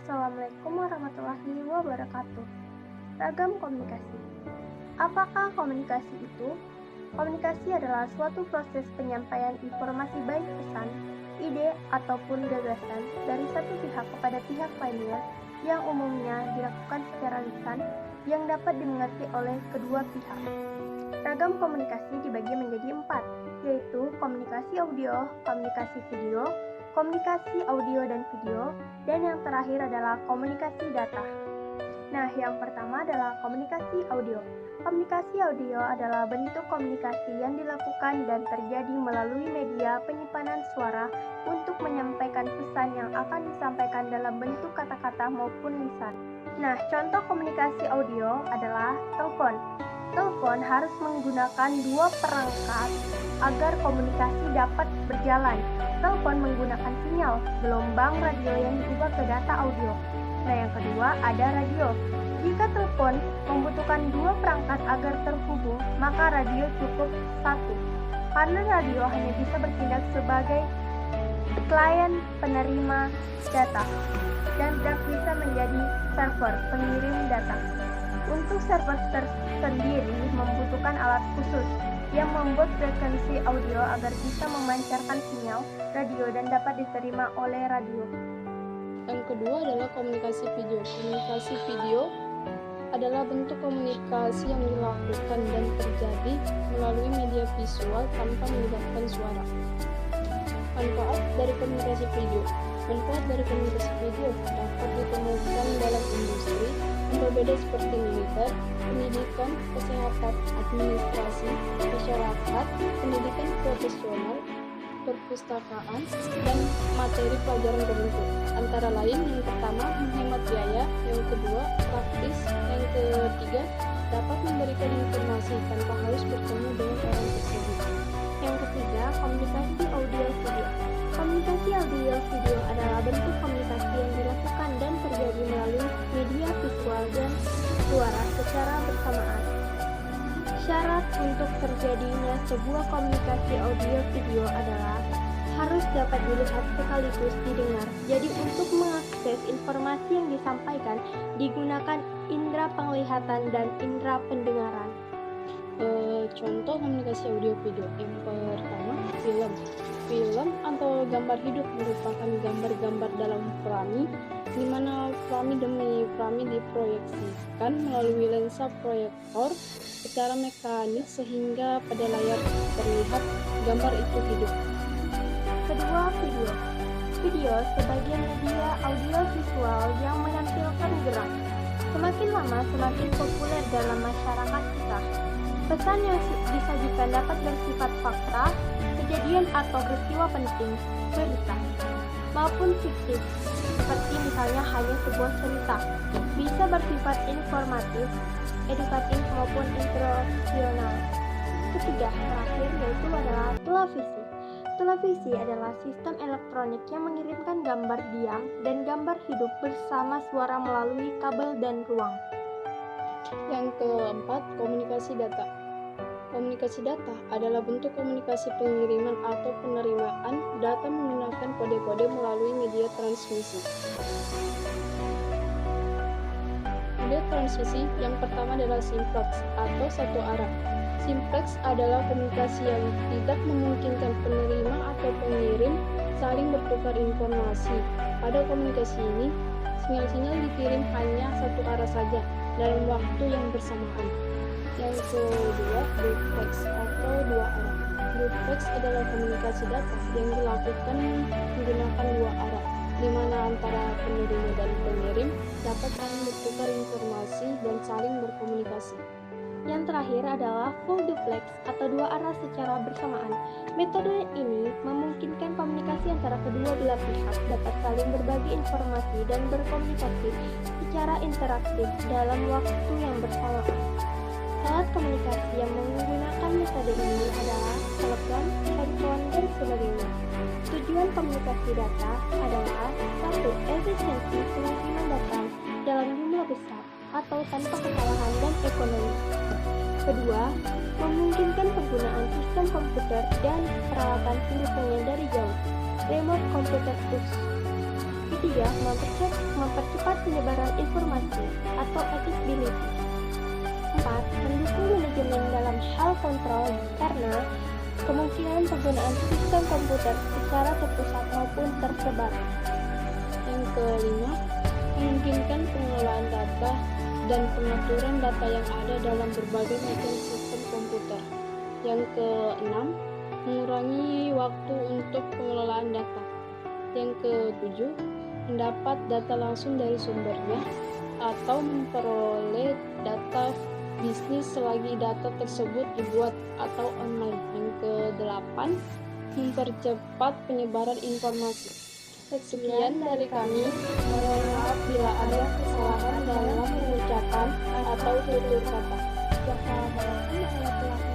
Assalamualaikum warahmatullahi wabarakatuh. Ragam komunikasi. Apakah komunikasi itu? Komunikasi adalah suatu proses penyampaian informasi baik pesan, ide, ataupun gagasan dari satu pihak kepada pihak lainnya yang umumnya dilakukan secara lisan yang dapat dimengerti oleh kedua pihak. Ragam komunikasi dibagi menjadi 4, yaitu komunikasi audio, komunikasi video, komunikasi audio dan video, dan yang terakhir adalah komunikasi data. Nah, yang pertama adalah komunikasi audio. Komunikasi audio adalah bentuk komunikasi yang dilakukan dan terjadi melalui media penyimpanan suara untuk menyampaikan pesan yang akan disampaikan dalam bentuk kata-kata maupun lisan. Nah, contoh komunikasi audio adalah telepon. Telepon harus menggunakan dua perangkat agar komunikasi dapat berjalan. Telepon menggunakan sinyal gelombang radio yang diubah ke data audio. Nah, yang kedua ada radio. Jika telepon membutuhkan dua perangkat agar terhubung, maka radio cukup satu. Karena radio hanya bisa bertindak sebagai klien penerima data dan tidak bisa menjadi server pengirim data. Untuk server tersendiri membutuhkan alat khusus yang membuat frekuensi audio agar bisa memancarkan sinyal radio dan dapat diterima oleh radio. Yang kedua adalah komunikasi video. Komunikasi video adalah bentuk komunikasi yang dilakukan dan terjadi melalui media visual tanpa melibatkan suara. Manfaat dari komunikasi video. Manfaat dari komunikasi video dapat ditemukan dalam industri yang berbeda seperti militer, pendidikan, kesehatan, administrasi, masyarakat, pendidikan profesional, perpustakaan, dan materi pelajaran tertentu. Antara lain, yang pertama menghemat biaya, yang kedua praktis, yang ketiga dapat memberikan informasi tanpa harus bertemu dengan orang tersebut. Yang ketiga, komunikasi audio video. Komunikasi audio video adalah bentuk komunikasi yang dilakukan dan terjadi melalui media visual dan suara secara bersamaan. Syarat untuk terjadinya sebuah komunikasi audio video adalah harus dapat dilihat sekaligus didengar. Jadi untuk mengakses informasi yang disampaikan digunakan indera penglihatan dan indera pendengaran. Contoh komunikasi audio video. Yang pertama, film. Film atau gambar hidup merupakan gambar-gambar dalam frame, di mana frame demi frame diproyeksikan melalui lensa proyektor secara mekanis sehingga pada layar terlihat gambar itu hidup. Kedua, video. Video sebagai media audiovisual yang menampilkan gerak. Semakin lama semakin populer dalam masyarakat kita. Pesan yang disajikan dapat bersifat fakta, kejadian atau peristiwa penting, berita, maupun fiktif, seperti misalnya hanya sebuah cerita. Bisa bersifat informatif, edukatif maupun inspirasional. Ketiga, terakhir yaitu adalah televisi. Televisi adalah sistem elektronik yang mengirimkan gambar diam dan gambar hidup bersama suara melalui kabel dan ruang. Yang keempat, komunikasi data. Komunikasi data adalah bentuk komunikasi pengiriman atau penerimaan data menggunakan kode-kode melalui media transmisi. Media transmisi yang pertama adalah simplex atau satu arah. Simplex adalah komunikasi yang tidak memungkinkan penerima atau pengirim saling bertukar informasi. Pada komunikasi ini, sinyal-sinyal dikirim hanya satu arah saja dalam waktu yang bersamaan. Yang kedua, duplex atau dua arah. Duplex adalah komunikasi data yang dilakukan menggunakan dua arah, di mana antara penerima dan pengirim dapat saling bertukar informasi dan saling berkomunikasi. Yang terakhir adalah full duplex atau dua arah secara bersamaan. Metode ini memungkinkan komunikasi antara kedua belah pihak dapat saling berbagi informasi dan berkomunikasi secara interaktif dalam waktu yang bersamaan. Alat komunikasi yang menggunakan metode ini adalah telepon, handphone, dan sebagainya. Tujuan komunikasi data adalah 1. Efisiensi pengiriman data dalam jumlah besar atau tanpa kesalahan dan ekonomi. Kedua, memungkinkan penggunaan sistem komputer dan peralatan independen dari jauh, remote computer use. ketiga, mempercepat penyebaran informasi atau accessibility. 4. Mendukung manajemen dalam hal kontrol karena kemungkinan penggunaan sistem komputer secara terpusat maupun tersebar. Yang kelima, memungkinkan pengelolaan data dan pengaturan data yang ada dalam berbagai macam sistem komputer. Yang keenam, mengurangi waktu untuk pengelolaan data. Yang ketujuh, mendapat data langsung dari sumbernya atau memperoleh data bisnis selagi data tersebut dibuat atau online. Yang kedelapan, mempercepat penyebaran informasi. Sekian dari kami. Mohon maaf bila ada kesalahan dalam pengucapan atau tutur kata. Wassalamualaikum warahmatullahi